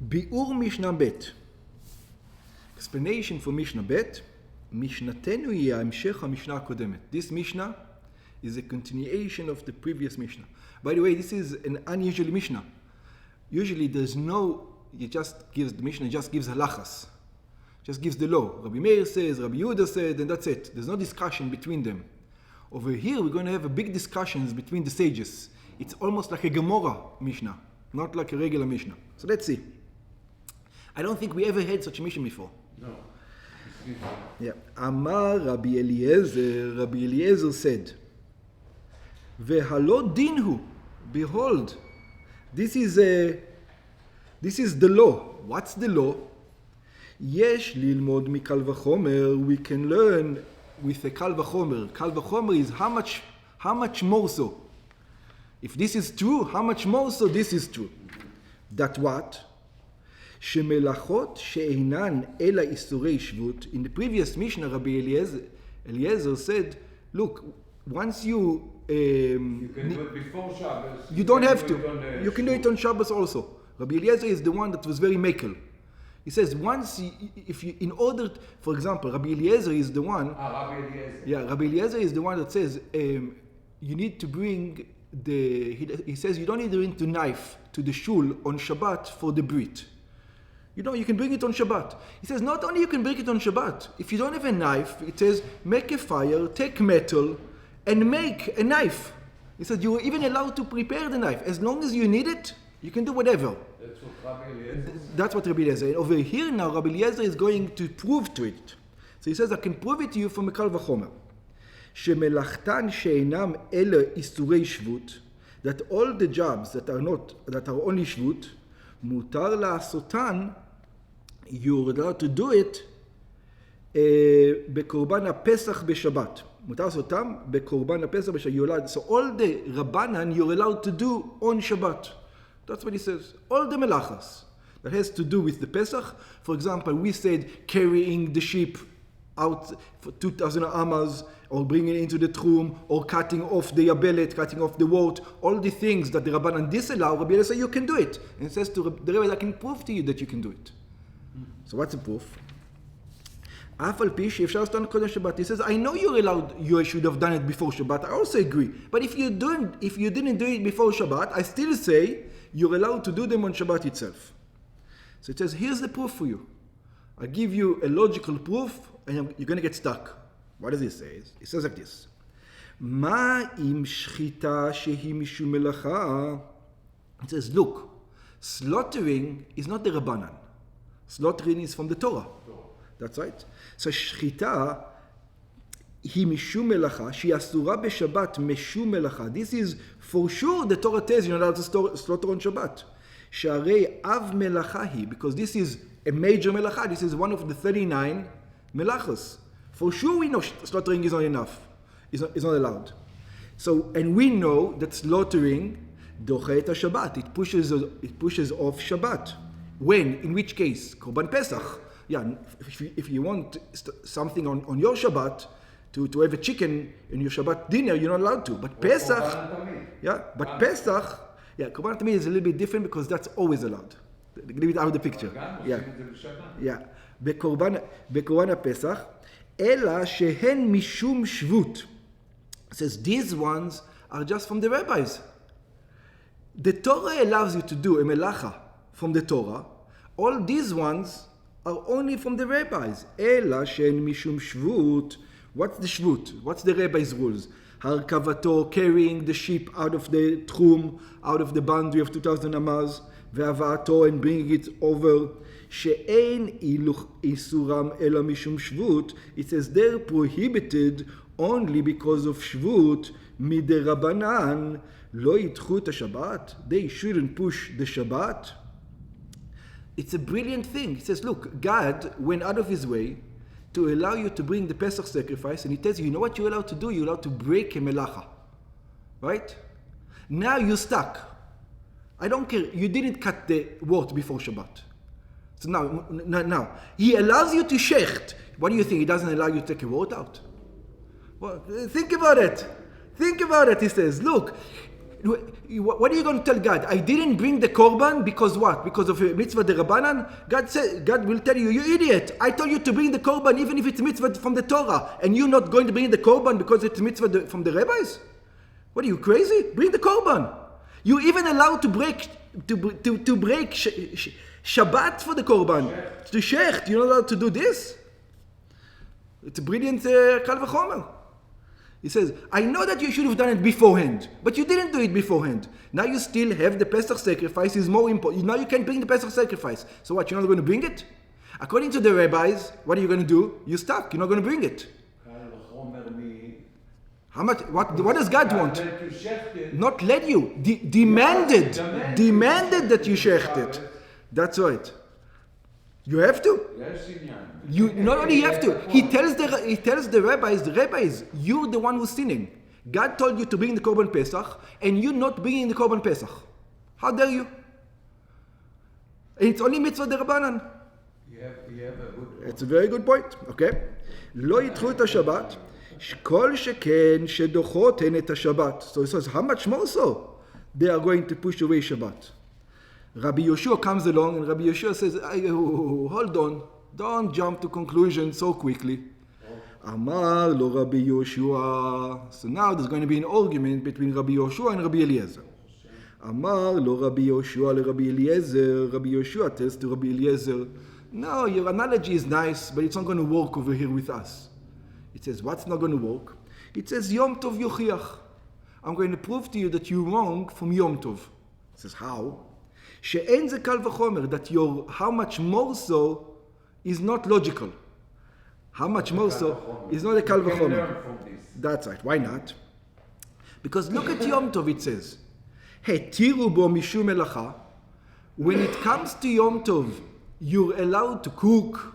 ביאור משנה ב' explanation for משנה ב' משנתנו היא ההמשך המשנה הקודמת. This Mishnah is a continuation of the previous Mishnah. By the way, this is an unusual Mishnah. Usually there's no, the Mishnah just gives halachas. Just gives the law. Rabbi Meir says, Rabbi Yehuda said, and that's it. There's no discussion between them. Over here, we're going to have a big discussions between the sages. It's almost like a Gemara Mishnah, not like a regular Mishnah. So let's see. I don't think we ever had such a Mishnah before. No. Yeah. Amar Rabbi Eliezer said, Vehalo dinhu, behold, this is the law. What's the law? Yesh lilmod mikal v'chomer, we can learn with a kal v'chomer. Kal v'chomer is how much more so. If this is true, how much more so this is true. That what? Shemelachot she'einan ela isurei shvut. In the previous Mishnah, Rabbi Eliezer said, look, once you can do it before Shabbos. You don't have to. You can do it on Shabbos also. Rabbi Eliezer is the one that was very makel. He says in order, for example, Rabbi Eliezer is the one. Rabbi Eliezer. Yeah, Rabbi Eliezer is the one that says you need to bring he says you don't need to bring the knife to the shul on Shabbat for the brit. You can bring it on Shabbat. He says not only you can bring it on Shabbat. If you don't have a knife, it says make a fire, take metal, and make a knife. He said you are even allowed to prepare the knife. As long as you need it, you can do whatever. That's what Rabbi Eliezer says. That's what Rabbi Eliezer. And over here now, Rabbi Eliezer is going to prove to it. So he says, I can prove it to you from a kal v'chomer. Shemelachtan she'einam ele isurei shvut, that all the jobs that are only shvut, mutar la'asotan, you're allowed to do it בקורבן הפסח בשבת. מותר לעשות אותם בקורבן הפסח בשבת. So all the Rabbanan you're allowed to do on Shabbat. That's what he says. All the melachas that has to do with the Pesach. For example, we said carrying the sheep out for 2,000 amas, or bringing it into the trum, or cutting off the yabelet, cutting off the wart. All the things that the Rabbanan disallow, Rabbi Eliezer says you can do it. And it says to the Rabbi, I can prove to you that you can do it. So what's the proof? He says, I know you're allowed, you should have done it before Shabbat. I also agree. But if you didn't do it before Shabbat, I still say you're allowed to do them on Shabbat itself. So it says, here's the proof for you. I give you a logical proof, and you're going to get stuck. What does it say? It says like this. Ma im shchita shehi mishum melacha. It says, look, slaughtering is not the Rabbanan. Slaughtering is from the Torah. That's right. So shchita hi mishum melacha, she asura b'Shabbat mishum melacha. This is for sure the Torah tells you're not allowed to slaughter on Shabbat. Sharei av melacha hi, because this is a major melacha. This is one of the 39 melachos. For sure we know slaughtering is not enough. Is not allowed. So, and we know that slaughtering doche et Shabbat. It pushes off Shabbat. When? In which case? Korban Pesach. Yeah, if you want something on your Shabbat, to have a chicken in your Shabbat dinner, you're not allowed to. But Pesach, Pesach, Korban Tamid is a little bit different because that's always allowed. Leave it out of the picture. Yeah. Bekorban Pesach, Ela shehen mishum shvut. Says these ones are just from the rabbis. The Torah allows you to do a melacha from the Torah. All these ones are only from the rabbis. Ela shehen mishum shvut. What's the shvut? What's the rabbi's rules? Harkavato, carrying the sheep out of the trum, out of the boundary of 2,000 amas, ve'avato, and bringing it over. She'ein iluch isuram ela mishum shvut. It says they're prohibited only because of shvut. Miderabanan lo yitchu Shabbat. They shouldn't push the Shabbat. It's a brilliant thing. He says, look, God went out of his way to allow you to bring the Pesach sacrifice, and he tells you, you know what you're allowed to do? You're allowed to break a melacha. Right? Now you're stuck. I don't care. You didn't cut the wart before Shabbat. So now, he allows you to shecht. What do you think? He doesn't allow you to take a wart out? Well, think about it. He says, look, What are you going to tell God? I didn't bring the korban because what? Because of a mitzvah derabanan? God will tell you, you idiot. I told you to bring the korban even if it's mitzvah from the Torah, and you're not going to bring the korban because it's mitzvah from the rabbis? What are you, crazy? Bring the korban. You're even allowed to break Shabbat for the korban. To shecht. You're not allowed to do this? It's a brilliant kal v'chomer. He says, I know that you should have done it beforehand, but you didn't do it beforehand. Now you still have the Pesach sacrifice is more important. Now you can't bring the Pesach sacrifice. So what, you're not going to bring it? According to the rabbis, what are you going to do? You're stuck. You're not going to bring it. How much? What does God want? Not let you. Demanded that you shecht it. That's right. You have to. You not only have to. He tells the rabbis, you're the one who's sinning. God told you to bring the korban Pesach, and you're not bringing the korban Pesach. How dare you? And it's only mitzvah derabanan. It's a very good point. Okay. לא ידחו את השבת, כל שכן שדוחות הן את השבת. So he says, how much more so? They are going to push away Shabbat. Rabbi Yoshua comes along and Rabbi Yoshua says, hold on, don't jump to conclusions so quickly. Amar lo Rabbi Yoshua. So now there's going to be an argument between Rabbi Yoshua and Rabbi Eliezer. Amar lo Rabbi Yoshua le Rabbi Eliezer. Rabbi Yoshua tells to Rabbi Eliezer, no, your analogy is nice, but it's not going to work over here with us. It says, what's not going to work? It says, Yom Tov Yochiach. I'm going to prove to you that you're wrong from Yom Tov. It says, how? She'en ze kal v'chomer, that your how much more so is not logical. How much more so is not a kal v'chomer. That's right. Why not? Because look at Yom Tov, it says, Hetiru bo mishum melacha. When it comes to Yom Tov, you're allowed to cook,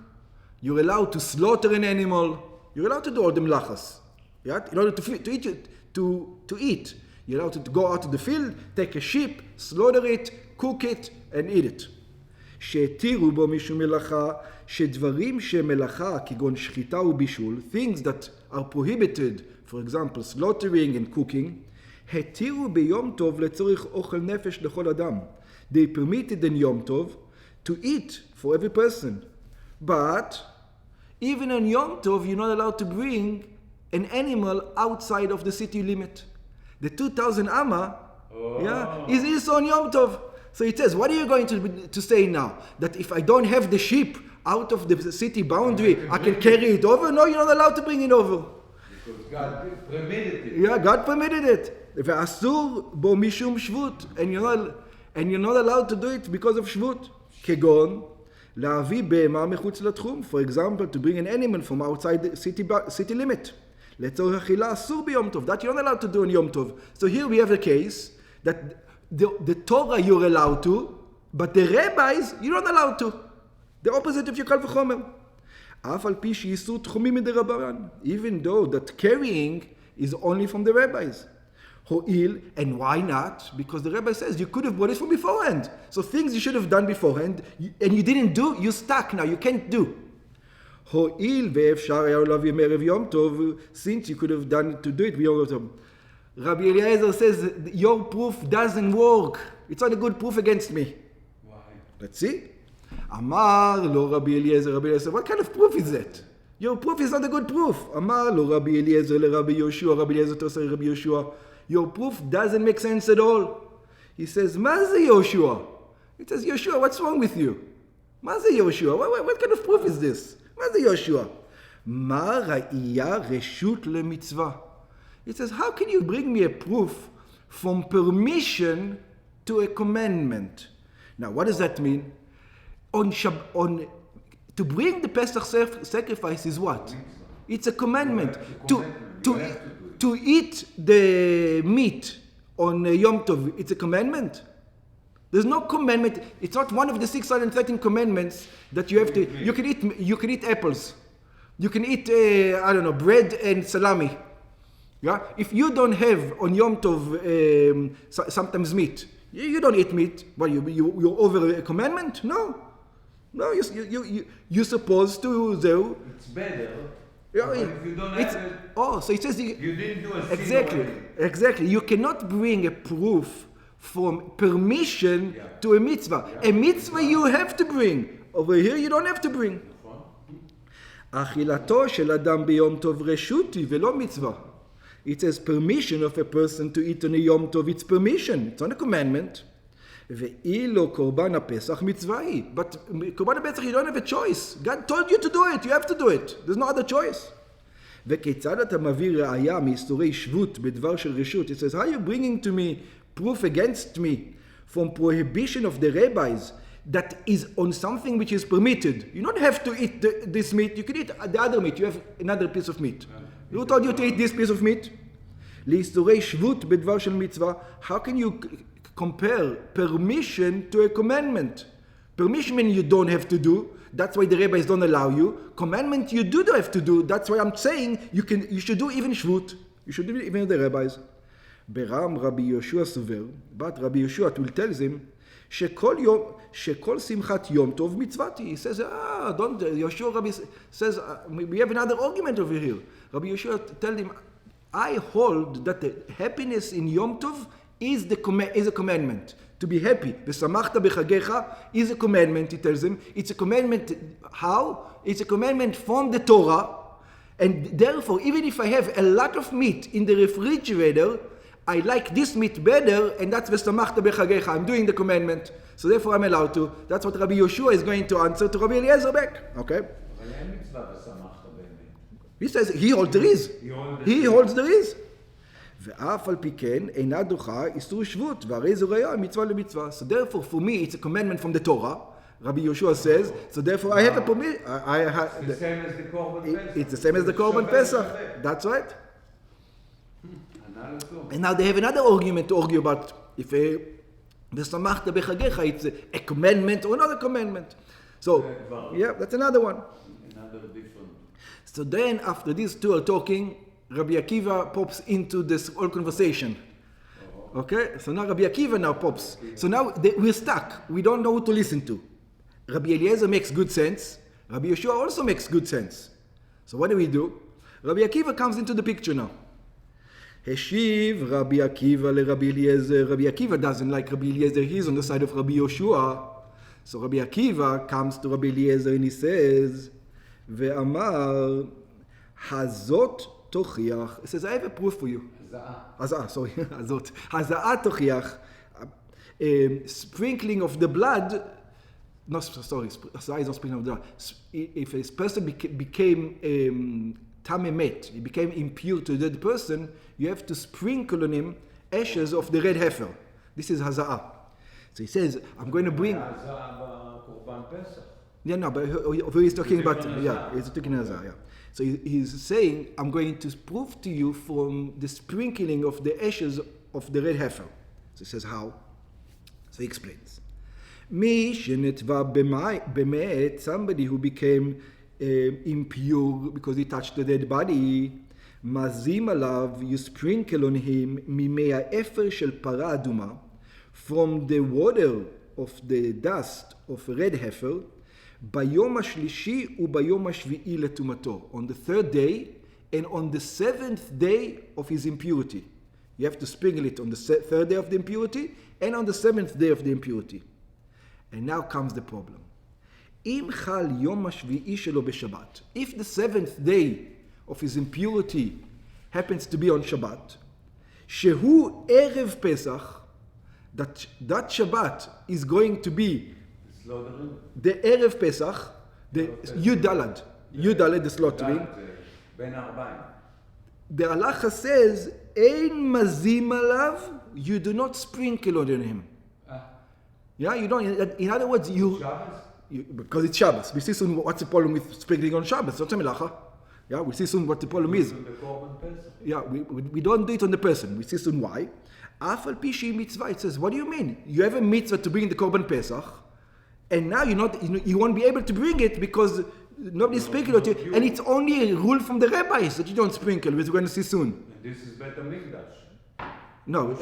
you're allowed to slaughter an animal, you're allowed to do all the melachas. Yeah? In order to eat. You're allowed to go out to the field, take a sheep, slaughter it, cook it, and eat it. שהתירו בו משום מלאכה, שדברים שמלאכה כגון שחיטה ובישול, things that are prohibited, for example, slaughtering and cooking, התירו ביום טוב לצורך אוכל נפש לכל אדם. They permitted in Yom Tov to eat for every person. But even on Yom Tov, you're not allowed to bring an animal outside of the city limit. The 2,000 amma, is also on Yom Tov. So it says, what are you going to say now? That if I don't have the sheep out of the city boundary, I can carry it over? No, you're not allowed to bring it over. Because God permitted it. Yeah, God permitted it. Ve'asur bo mishum shvut. And you're not allowed to do it because of shvut. Kegon, להביא בהמה מחוץ לתחום. For example, to bring an animal from outside the city limit. לצורך אכילה אסור ביום טוב. That you're not allowed to do on Yom Tov. So here we have a case that the Torah you're allowed to, but the rabbis you're not allowed to. The opposite of your kal v'chomer. אף על פי שאיסור תחומים מדרבנן. Even though that carrying is only from the rabbis. Ho'il, and why not? Because the rabbi says you could have brought it from beforehand. So things you should have done beforehand, and you didn't do, you're stuck now, you can't do. Ho'il ve'efshar היה להביא מערב יום טוב, since you could have done to do it ביום טוב. Rabbi Eliezer says, your proof doesn't work. It's not a good proof against me. Why? Let's see. Amar lo Rabbi Eliezer, what kind of proof is that? Your proof is not a good proof. Amar lo Rabbi Eliezer le Rabbi Yoshua, Rabbi Eliezer to say Rabbi Yoshua, your proof doesn't make sense at all. He says, מה זה Yoshua? He says, Yoshua, what's wrong with you? מה זה Yoshua? What kind of proof is this? מה זה Yoshua? מה ראייה רשות למצווה? He says, how can you bring me a proof from permission to a commandment? Now, what does that mean? To bring the Pesach sacrifice is what? It's a commandment. To eat the meat on Yom Tov, it's a commandment? There's no commandment. It's not one of the 613 commandments that you have to. You can eat apples. You can eat, bread and salami. Yeah? If you don't have on Yom Tov sometimes meat, you don't eat meat. Well, you're over a commandment? No. No, you're supposed to, though. It's better. Yeah, But if you don't have it, so it says you didn't do a sin exactly, already. exactly. You cannot bring a proof from permission Yeah. to a mitzvah. Yeah. A mitzvah you have to bring. Over here you don't have to bring. נכון? אכילתו של אדם ביום טוב רשות היא ולא מצווה. It says permission of a person to eat on a Yom Tov, it's permission, it's not a commandment. ואילו קורבן הפסח מצווה היא. But קורבן הפסח you don't have a choice. God told you to do it, you have to do it. There's no other choice. וכיצד אתה מביא ראיה מאיסורי שבות בדבר של רשות? It says, how are you bringing to me proof against me from prohibition of the rabbis that is on something which is permitted? You don't have to eat this meat, you can eat the other meat, you have another piece of meat. Who told you to eat this piece of meat? לאיסורי שבות בדבר של מצווה, how can you compare permission to a commandment? Permission means you don't have to do, that's why the rabbis don't allow you. Commandment you do have to do, that's why I'm saying you should do even shvut. You should do even the rabbis. ברם רבי יהושע סובר, but Rabbi Yeshua will tell them, שכל שמחת יום טוב מצוות היא. He says, Yeshua Rabbi says, we have another argument over here. Rabbi Yeshua tell him, I hold that the happiness in Yom Tov is a commandment. To be happy. ושמחת בחגיך is a commandment, he tells him. It's a commandment, how? It's a commandment from the Torah. And therefore, even if I have a lot of meat in the refrigerator, I like this meat better, and that's ושמחת בחגיך. I'm doing the commandment. So therefore I'm allowed to. That's what Rabbi Yeshua is going to answer to Rabbi Eliezer back. Okay? אבל אין מצווה ושמחת באמת. He says, he holds there is. He holds there is. ואף על פי כן אינה דוחה איסור שבות, והרי זו ראיה מצווה למצווה. So therefore for me it's a commandment from the Torah. Rabbi Yeshua says, so therefore I have a permission. It's the same as the Korban Pesach. It's the same as the Korban Pesach. That's right. And now they have another argument to argue about if ושמחת בחגיך it's a commandment or not a commandment. So, yeah, that's another one. Another different. So then after these two are talking, Rabbi Akiva pops into this whole conversation. Okay? So now Rabbi Akiva now pops. So now we're stuck. We don't know who to listen to. Rabbi Eliezer makes good sense. Rabbi Yeshua also makes good sense. So what do? Rabbi Akiva comes into the picture now. Heshiv Rabbi Akiva leRabbi Eliezer. Rabbi Akiva doesn't like Rabbi Eliezer. He's on the side of Rabbi Yeshua. So Rabbi Akiva comes to Rabbi Eliezer and he says, Ve'amar hazot tochiach. He says, I have a proof for you. Haza'ah, sorry. Hazot. Haza'ah tochiach. Sprinkling of the blood. No, sorry. Haza'ah is not sprinkling of the blood. If a person became tamemet, he became impure to the dead person, you have to sprinkle on him ashes of the red heifer. This is haza'ah. So he says, I'm going to bring... haza'ah בקורבן פסח. Yeah, no, but he's talking about... Yeah, he's talking haza'ah, yeah. So he's saying, I'm going to prove to you from the sprinkling of the ashes of the red heifer. So he says, how? So he explains. מי שנטבע במת, somebody who became impure because he touched the dead body, מזים עליו, you sprinkle on him, ממי האפר של פרה אדומה, from the water of the dust of red heifer, ביום השלישי וביום השביעי לטומאתו, on the third day and on the seventh day of his impurity. You have to sprinkle it on the third day of the impurity and on the seventh day of the impurity. And now comes the problem. אם חל יום השביעי שלו בשבת, if the seventh day of his impurity happens to be on Shabbat, שהוא ערב Pesach, that Shabbat is going to be the Erev Pesach, the Yud Daled, the slaughtering. The halacha says, Ein mazim alav, you do not sprinkle on him. Yeah, you don't. In other words, because it's Shabbos. We see soon what's the problem with sprinkling on Shabbos. Not a melacha. Yeah, we see soon what the problem is. Yeah, we don't do it on the person. We see soon why. Af al pi shehi mitzvah. It says, what do you mean? You have a mitzvah to bring the Korban Pesach, and now you won't be able to bring it because nobody sprinkled on you, and it's only a rule from the rabbis that you don't sprinkle, which we're going to see soon. And this is Bet HaMikdash. No,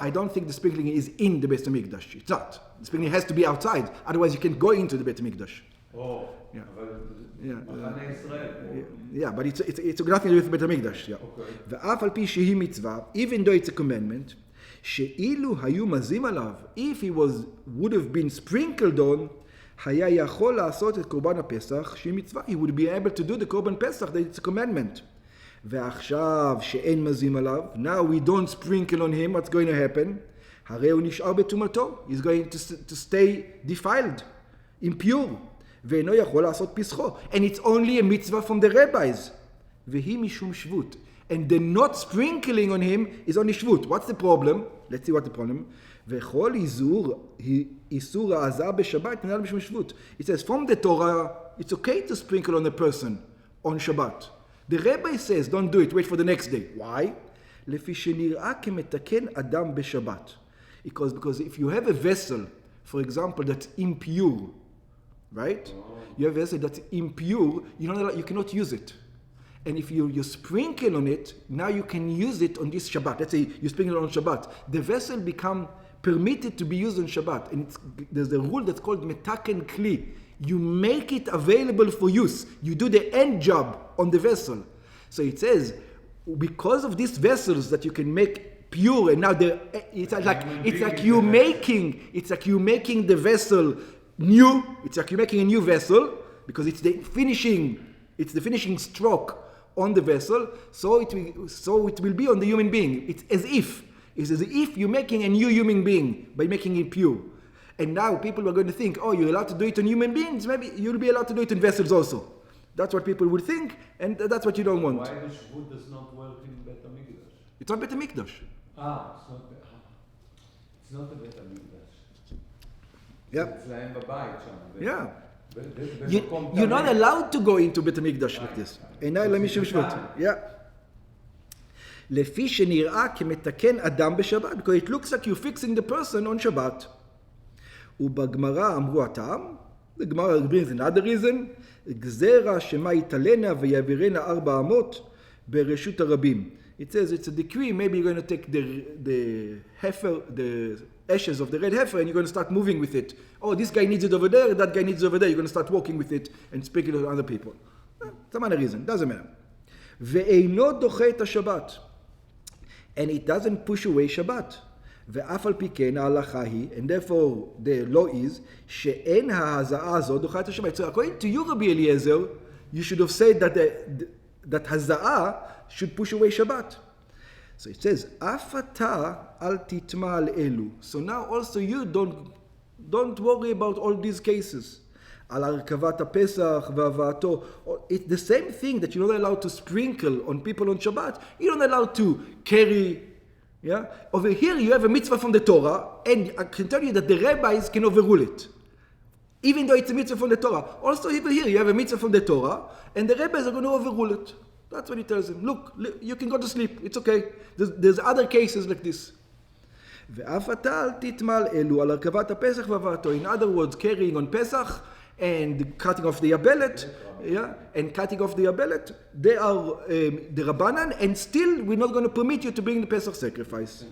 I don't think the sprinkling is in the Beit HaMikdash. It's not. The sprinkling has to be outside, otherwise you can't go into the Beit HaMikdash. Yeah. אבל Yeah. מחנה ישראל. Yeah, but it's nothing to do with בית המקדש. Yeah. Okay. ואף על פי שהיא מצווה, even though it's a commandment, שאילו היו מזים עליו, if he would have been sprinkled on, היה יכול לעשות את קורבן הפסח, שהיא מצווה, he would be able to do the קורבן פסח, that it's a commandment. ועכשיו שאין מזים עליו, now we don't sprinkle on him, what's going to happen? הרי הוא נשאר בטומאתו, he's going to stay defiled, impure, ואינו יכול לעשות פסחו. And it's only a mitzvah from the rabbis. והיא משום שבות. And the not sprinkling on him is only shvut. What's the problem? Let's see what the problem. וכל איסור העזה בשבת ננהל משום שבות. It says from the Torah, it's okay to sprinkle on a person on Shabbat. The rabbi says, don't do it, wait for the next day. Why? לפי שנראה כמתקן אדם בשבת. Because if you have a vessel, for example, that's impure, right? You have a vessel that's impure, you cannot use it. And if you sprinkle on it, now you can use it on this Shabbat. Let's say you sprinkle it on Shabbat. The vessel become permitted to be used on Shabbat. And there's a rule that's called metaken kli. You make it available for use. You do the end job on the vessel. So it says, because of these vessels that you can make pure, and now it's like you making the vessel new. It's like you're making a new vessel because it's the finishing stroke on the vessel. So it will be on the human being. It's as if you're making a new human being by making it pure. And now people are going to think, oh, you're allowed to do it on human beings. Maybe you'll be allowed to do it in vessels also. That's what people would think, and that's what you don't want. Why the shvut does not work in בית המקדש? It's not בית המקדש. it's not the בית המקדש. Yeah. אצלהם בבית שם. Yeah. You're not allowed to go into בית המקדש like this. אינה אלא משום שבות. Yeah. לפי שנראה כמתקן אדם בשבת, because it looks like you're fixing the person on Shabbat. ובגמרא אמרו הטעם, the Gemara brings another reason, גזרה שמה יתעלנה ויעבירנה 4 אמות ברשות הרבים. It says it's a decree, maybe you're going to take the heifer, the ashes of the red heifer, and you're going to start moving with it. Oh, this guy needs it over there, that guy needs it over there. You're going to start walking with it and sprinkle it on other people. Some other reason, doesn't matter. ואינו דוחה את השבת. And it doesn't push away Shabbat. ואף על פי כן ההלכה היא, and therefore the law is, שאין ההזעה הזו דוחה את השבת. So according to you, Rabbi Eliezer, you should have said that haza'ah should push away Shabbat. So it says, אף אתה אל תטמע על אלו. So now also you don't worry about all these cases. על הרכבת הפסח והבאתו. It's the same thing that you're not allowed to sprinkle on people on Shabbat. You're not allowed to carry. Yeah? Over here you have a mitzvah from the Torah, and I can tell you that the rabbis can overrule it. Even though it's a mitzvah from the Torah. Also even here you have a mitzvah from the Torah, and the rabbis are going to overrule it. That's what he tells him. Look, you can go to sleep. It's okay. There's other cases like this. ואף אתה אל תטמע על אלו, על הרכבת הפסח והבאתו. In other words, carrying on Pesach, and cutting off the abelet, they are the Rabbanan, and still we're not going to permit you to bring the Pesach sacrifice.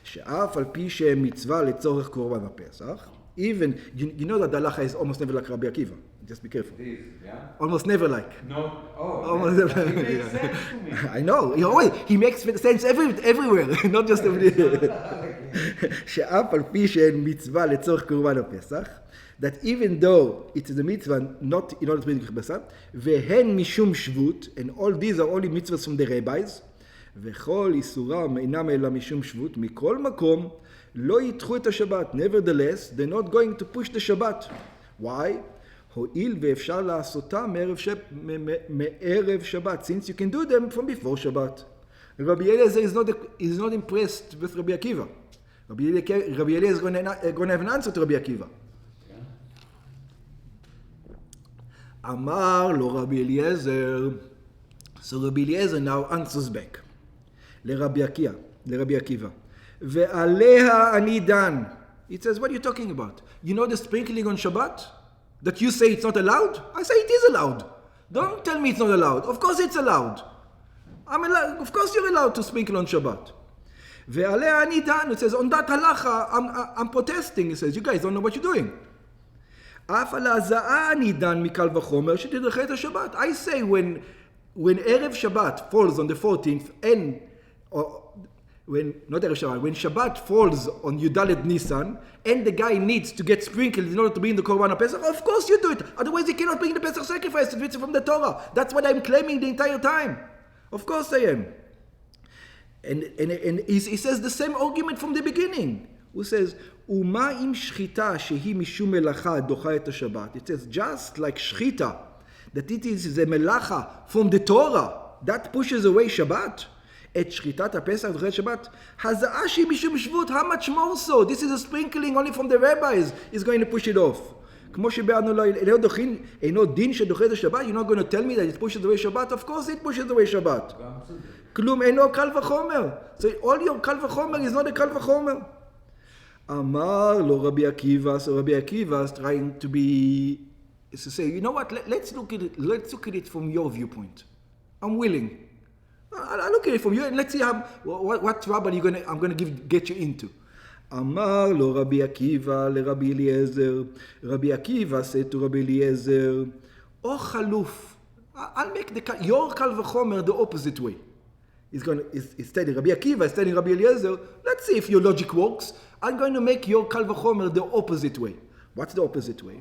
שאף על פי שהם מצווה לצורך קורבן הפסח, even, you know that the halacha is almost never like Rabbi Akiva. Just be careful. This, yeah? Almost never like. No. Almost never. It makes sense to me. I know. He makes sense everywhere, not just every day. שאף על פי שהם מצווה לצורך קורבן הפסח, that even though it is a mitzvah not in order to bring basa, והן משום שבות, and all these are only mitzvahs from the rabbis, וכל איסורם אינם אלא משום שבות, מכל מקום לא ידחו את השבת. Nevertheless, they're not going to push the Shabbat. Why? הואיל ואפשר לעשותם מערב שבת, since you can do them from before Shabbat. Rabbi Eliezer is not impressed with Rabbi Akiva. Rabbi Eliezer is going to have an answer to Rabbi Akiva. אמר לו רבי אליעזר, so Rabbi Eliezer now answers back לרבי עקיבא, ועליה אני דן. It says, what are you talking about? You know the sprinkling on Shabbat? That you say it's not allowed? I say it is allowed. Don't tell me it's not allowed. Of course it's allowed. Of course you're allowed to sprinkle on Shabbat. ועליה אני דן. It says, on that halacha, I'm protesting. It says, you guys don't know what you're doing. אף על ההזעה נידן מקל וחומר שתדחה את השבת. I say when Erev Shabbat falls on the 14th and not Erev Shabbat, when Shabbat falls on Yudalet Nisan and the guy needs to get sprinkled in order to bring the Korban Pesach, of course you do it. Otherwise he cannot bring the Pesach sacrifice if it's from the Torah. That's what I'm claiming the entire time. Of course I am. And he says the same argument from the beginning. He says, Uma im shchita shehi mishum melacha docha et Shabbat. It says just like shchita, that it is a melacha from the Torah that pushes away Shabbat. Et shchitat Pesach docha et Shabbat. Hazaa shehi mishum shvut. How much more so? This is a sprinkling only from the rabbis is going to push it off. כמו שבאנו לו, אינו דין שדוחה את השבת. You're not going to tell me that it pushes away Shabbat? Of course it pushes away Shabbat. כלום אינו קל וחומר. So all your קל וחומר is not a קל וחומר. אמר לו רבי עקיבא, so Rabbi Akiva is trying to say, you know what, let's look at it from your viewpoint. I'm willing. I'll look at it from you and let's see what trouble I'm going to get you into. אמר לו רבי עקיבא לרבי אליעזר, רבי עקיבא said to רבי אליעזר, או חלוף, I'll make your קל וחומר the opposite way. He's telling Rabbi Akiva, he's telling Rabbi Eliezer, let's see if your logic works. I'm going to make your קל וחומר the opposite way. What's the opposite way?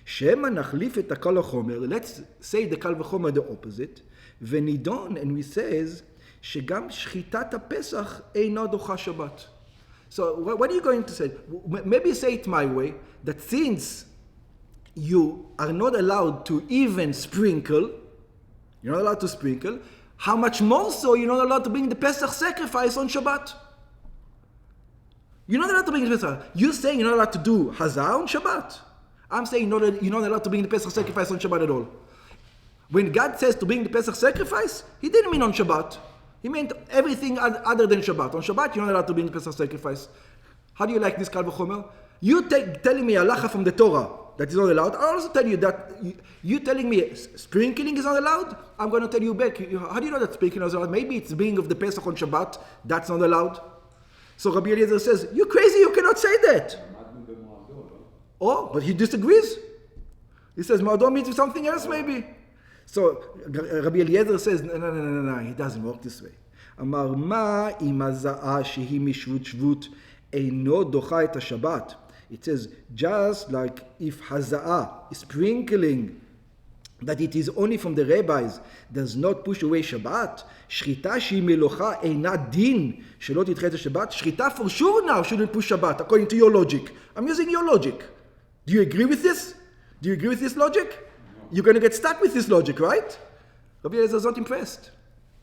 שמא נחליף את הקל וחומר, let's say the קל וחומר the opposite, ונידון, and we says, שגם שחיטת הפסח אינה דוחה שבת. So what are you going to say? Maybe say it my way, that since you are not allowed to even sprinkle, you're not allowed to sprinkle, how much more so you're not allowed to bring the Pesach sacrifice on Shabbat? You're not allowed to bring the Pesach. You're saying you're not allowed to do Hazah on Shabbat. I'm saying you're not allowed to bring the Pesach sacrifice on Shabbat at all. When God says to bring the Pesach sacrifice, He didn't mean on Shabbat. He meant everything other than Shabbat. On Shabbat, you're not allowed to bring the Pesach sacrifice. How do you like this Kal V'chomer? You telling me halacha from the Torah that is not allowed. I'll also tell you that you telling me sprinkling is not allowed. I'm going to tell you back. How do you know that sprinkling is allowed? Maybe it's bringing of the Pesach on Shabbat. That's not allowed. So Rabbi Eliezer says, you're crazy. You cannot say that. Oh, but he disagrees. He says, Moed means something else maybe. So Rabbi Eliezer says, no, it doesn't work this way. אמר מה אם הזעה שהיא משבות שבות אינו דוחה את השבת. It says, just like if haza'ah, sprinkling, that it is only from the rabbis, does not push away Shabbat, שחיטה שהיא מלוכה אינה דין שלא תדחה את השבת, שחיטה for sure now shouldn't push Shabbat, according to your logic. I'm using your logic. Do you agree with this? Do you agree with this logic? You're going to get stuck with this logic, right? Rabbi Eliezer is not impressed.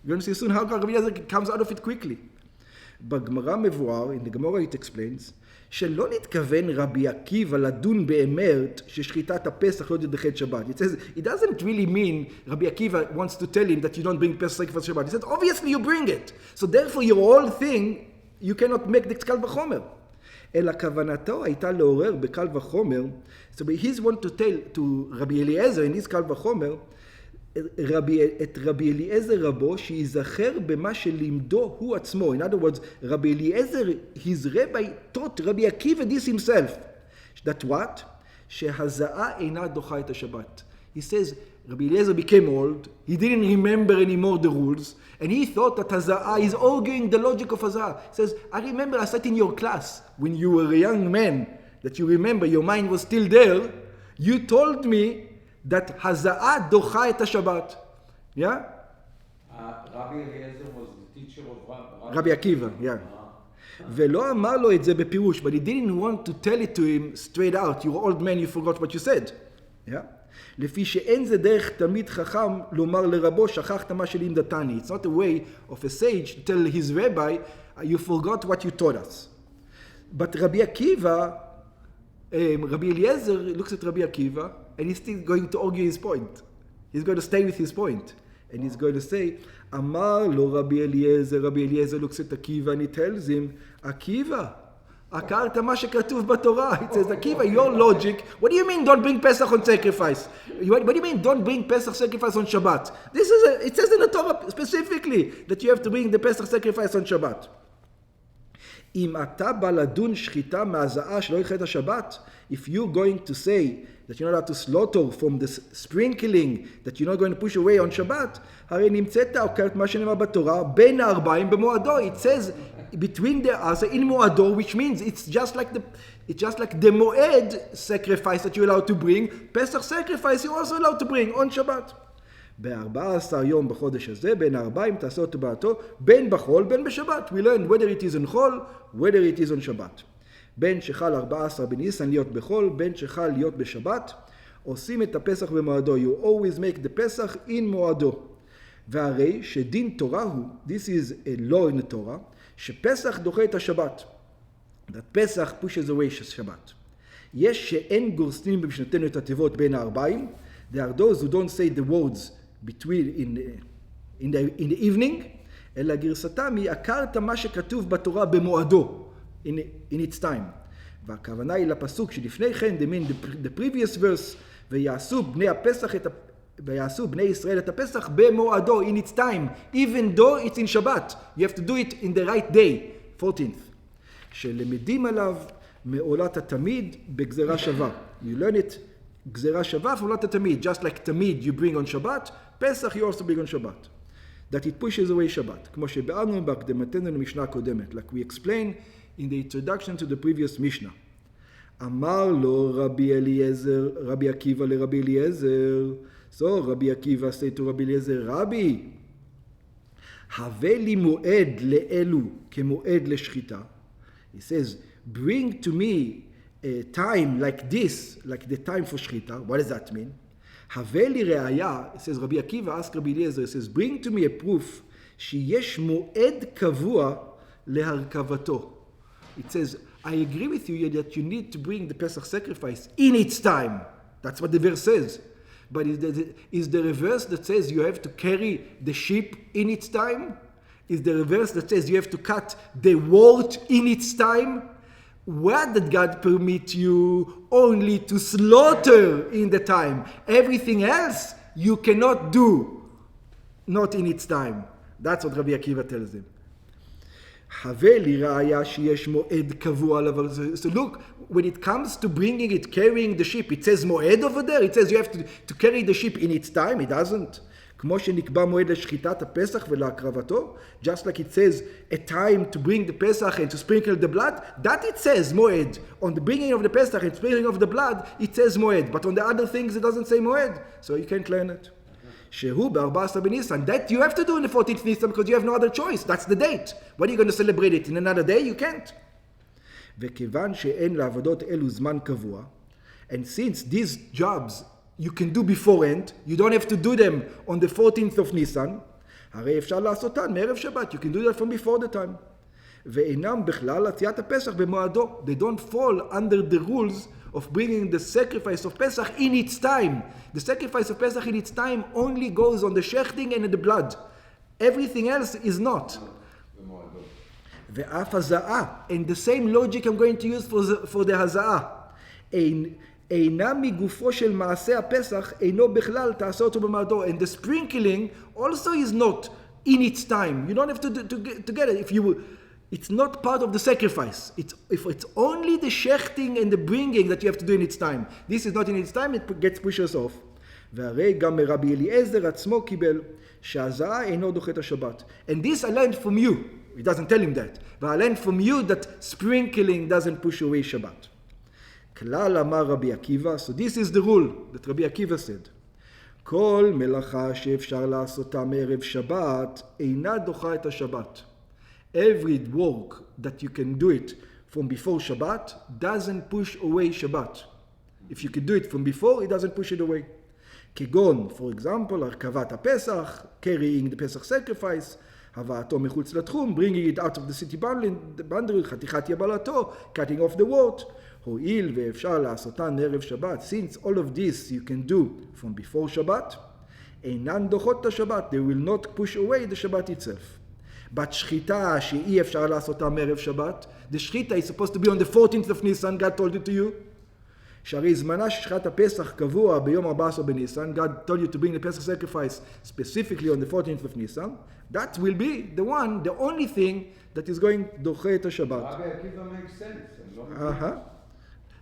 You're going to see soon how Rabbi Eliezer comes out of it quickly. בגמרא מבואר, in the Gemara it explains, שלא נתכוון רבי עקיבא לדון באמת ששחיטת הפסח לא תדחה את שבת. It says, it doesn't really mean Rabbi Akiva wants to tell him that you don't bring Pesach sacrifice Shabbat. He says, obviously you bring it. So therefore your whole thing, you cannot make the קל וחומר. אלא כוונתו הייתה לעורר בקל וחומר. So he's want to tell to Rabbi Eliezer in this קל וחומר, את רבי אליעזר רבו שיזכר במה שלימדו הוא עצמו. In other words, Rabbi Eliezer, his rabbi, taught Rabbi Akiva this himself. That what? שהזעה אינה דוחה את השבת. He says, Rabbi Eliezer became old, he didn't remember anymore the rules, and he thought that haza'ah is arguing the logic of haza'ah. He says, I remember I sat in your class when you were a young man, that you remember your mind was still there, you told me that haza'ah docha et Shabbat. Yeah? Rabbi Eliezer was the teacher of Rabbi Akiva, yeah. ולא אמר לו את זה בפירוש, but he didn't want to tell it to him straight out. You're old man, you forgot what you said. Yeah? לפי שאין זה דרך תלמיד חכם לומר לרבו, שכחת מה שלימדתני. It's not a way of a sage to tell his rabbi, you forgot what you taught us. But Rabbi Akiva, Rabbi Eliezer looks at Rabbi Akiva, and he's still going to argue his point. He's going to stay with his point. And he's going to say, אמר לו רבי אליעזר, רבי אליעזר looks at Akiva and he tells him, Akiva, עקרת מה שכתוב בתורה. It says, Akiva, your logic, what do you mean don't bring Pesach on sacrifice? What do you mean don't bring Pesach sacrifice on Shabbat? It says in the Torah specifically that you have to bring the Pesach sacrifice on Shabbat. אם אתה בא לדון שחיטה מהזעה שלא ידחה את השבת, if you're going to say that you're not allowed to slaughter from the sprinkling, that you're not going to push away on Shabbat, הרי נמצאת עוקרת מה שנאמר בתורה, בין הארבעים במועדו. It says between the other in מועדו, which means it's just like the Moed sacrifice that you're allowed to bring, Pesach sacrifice you're also allowed to bring on Shabbat. ב-14 יום בחודש הזה, בין הארבעים תעשה אותו בעתו, בין בחול, בין בשבת. We learn whether it is on חול, whether it is on שבת. בין שחל 14 בניסן להיות בחול, בין שחל להיות בשבת, עושים את הפסח במועדו. You always make the Pesach in מועדו. והרי שדין תורה הוא, this is a law in the Torah, שפסח דוחה את השבת. That Pesach pushes away שבת. יש שאין גורסים במשנתנו את התיבות בין הארבעים, there are those who don't say the words between in the evening, אלא גרסתם היא עקרת מה שכתוב בתורה במועדו, in its time. והכוונה היא לפסוק שלפני כן, the previous verse, ויעשו בני ישראל את הפסח במועדו, in its time, even though it's in Shabbat. You have to do it in the right day, 14th. שלמדים עליו מעולת התמיד בגזרה שווה. You learn it גזרה שווה מעולת התמיד. Just like תמיד you bring on Shabbat, Pesach you also bring on Shabbat. That it pushes away Shabbat. כמו שבארנו בהקדמתנו למשנה הקודמת. Like we explained in the introduction to the previous Mishnah. אמר לו רבי עקיבא לרבי אליעזר. So רבי עקיבא say to רבי אליעזר, רבי, הווה לי מועד לאלו כמועד לשחיטה. He says, bring to me a time like this, like the time for shchita. What does that mean? הווה לי ראיה, it says, רבי עקיבא ask רבי אליעזר, it says, bring to me a proof שיש מועד קבוע להרכבתו. It says, I agree with you that you need to bring the Pesach sacrifice in its time. That's what the verse says. But is the reverse that says you have to carry the sheep in its time? Is the reverse that says you have to cut the wort in its time? Where did God permit you only to slaughter in the time? Everything else you cannot do, not in its time. That's what Rabbi Akiva tells him. הווה לי ראיה שיש מועד קבוע עליו. So look, when it comes to bringing it, carrying the sheep, it says מועד over there. It says you have to carry the sheep in its time. It doesn't. כמו שנקבע מועד לשחיטת הפסח ולהקרבתו, just like it says a time to bring the Pesach and to sprinkle the blood, that it says מועד. On the bringing of the Pesach and sprinkling of the blood, it says מועד. But on the other things, it doesn't say מועד. So you can't learn it. שהוא ב-14 בניסן. That you have to do in the 14th Nisan because you have no other choice. That's the date. What are you going to celebrate it? In another day? You can't. וכיוון שאין לעבודות אלו זמן קבוע, and since these jobs you can do beforehand, you don't have to do them on the 14th of Nisan, הרי אפשר לעשותן מערב שבת. You can do that from before the time. ואינם בכלל עשיית הפסח במועדו. They don't fall under the rules of bringing the sacrifice of Pesach in its time. The sacrifice of Pesach in its time only goes on the shechting and the blood. Everything else is not. ואף הזעה, and the same logic I'm going to use for the הזעה. אינה מגופו של מעשה הפסח, אינו בכלל תעשה אותו במועדו. And the sprinkling also is not in its time. You don't have to get it. It's not part of the sacrifice. If it's only the shechting and the bringing that you have to do in its time. This is not in its time, it gets pushed off. והרי גם מרבי אליעזר עצמו קיבל שהזעה אינו דוחה את השבת. And this I learned from you. It doesn't tell him that. But I learned from you that sprinkling doesn't push away Shabbat. כלל אמר רבי עקיבא, so this is the rule that רבי עקיבא said. כל מלאכה שאפשר לעשותה מערב שבת אינה דוחה את השבת. Every work that you can do it from before Shabbat doesn't push away Shabbat. If you can do it from before, it doesn't push it away. כגון, for example, הרכבת הפסח, carrying the Pesach sacrifice, הבאתו מחוץ לתחום, bringing it out of the city boundary, חתיכת יבלתו, cutting off the wort, הואיל ואפשר לעשותן ערב שבת, since all of this you can do from before Shabbat, אינן דוחות את השבת, they will not push away the Shabbat itself. But shchita שאי אפשר לעשותה מערב שבת, the shchita is supposed to be on the 14th of Nisan, God told it to you, שהרי זמנה של שחט הפסח קבוע ביום 14 בניסן, God told you to bring the Pesach sacrifice specifically on the 14th of Nisan, that will be the only thing that is going דוחה את השבת. Rabbi Akiva makes sense. אני לא מבין.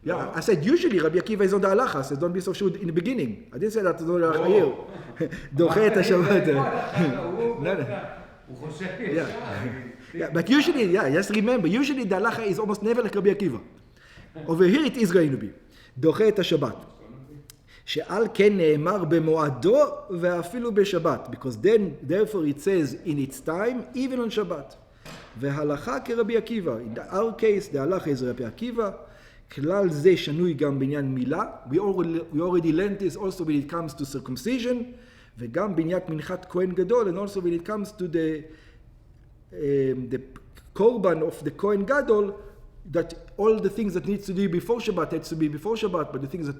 Yeah, I said usually Rabbi Akiva is on the halacha, so don't be so sure in the beginning. I didn't say that it's on the halacha here. דוחה את השבת. הוא חושב Yeah, but usually, just remember, usually the halacha is almost never like Rabbi Akiva. Over here it is going to be. דוחה את השבת. שעל כן נאמר במועדו ואפילו בשבת. Because then, therefore it says in its time, even on Shabbat. והלכה כרבי עקיבא. In our case, the halacha is רבי עקיבא. כלל זה שנוי גם בעניין מילה. We already learned this also when it comes to circumcision. וגם בעניין מנחת כהן גדול. And also when it comes to the korban of the Kohen Gadol, that all the things that needs to do before Shabbat has to be before Shabbat, but the things that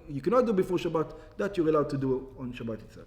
you cannot do before Shabbat, that you're allowed to do on Shabbat itself.